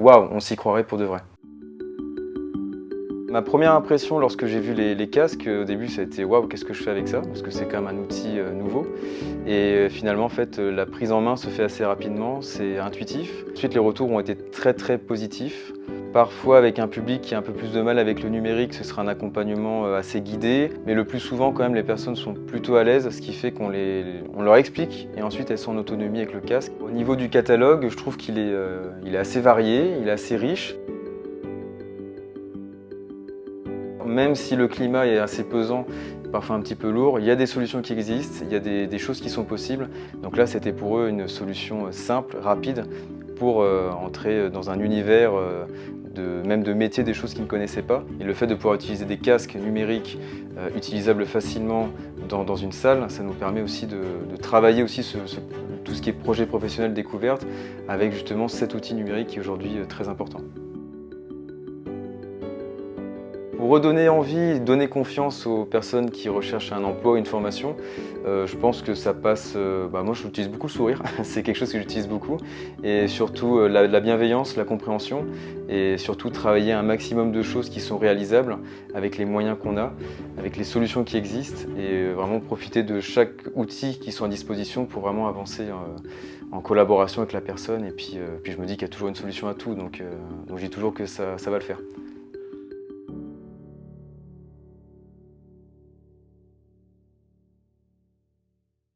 waouh, on s'y croirait pour de vrai. Ma première impression lorsque j'ai vu les casques, au début ça a été waouh, qu'est-ce que je fais avec ça? Parce que c'est quand même un outil nouveau. Et finalement en fait la prise en main se fait assez rapidement, c'est intuitif. Ensuite les retours ont été très positifs. Parfois avec un public qui a un peu plus de mal avec le numérique, ce sera un accompagnement assez guidé. Mais le plus souvent quand même les personnes sont plutôt à l'aise, ce qui fait qu'on leur explique et ensuite elles sont en autonomie avec le casque. Au niveau du catalogue, je trouve qu'il est assez varié, il est assez riche. Même si le climat est assez pesant, parfois un petit peu lourd, il y a des solutions qui existent, il y a des choses qui sont possibles. Donc là, c'était pour eux une solution simple, rapide, pour entrer dans un univers même de métier, des choses qu'ils ne connaissaient pas. Et le fait de pouvoir utiliser des casques numériques utilisables facilement dans une salle, ça nous permet aussi de travailler aussi tout ce qui est projet professionnel découverte avec justement cet outil numérique qui est aujourd'hui très important. Pour redonner envie, donner confiance aux personnes qui recherchent un emploi, une formation, je pense que ça passe, moi j'utilise beaucoup le sourire, c'est quelque chose que j'utilise beaucoup, et surtout la bienveillance, la compréhension, et surtout travailler un maximum de choses qui sont réalisables avec les moyens qu'on a, avec les solutions qui existent, et vraiment profiter de chaque outil qui sont à disposition pour vraiment avancer en collaboration avec la personne, et puis je me dis qu'il y a toujours une solution à tout, donc je dis toujours que ça va le faire.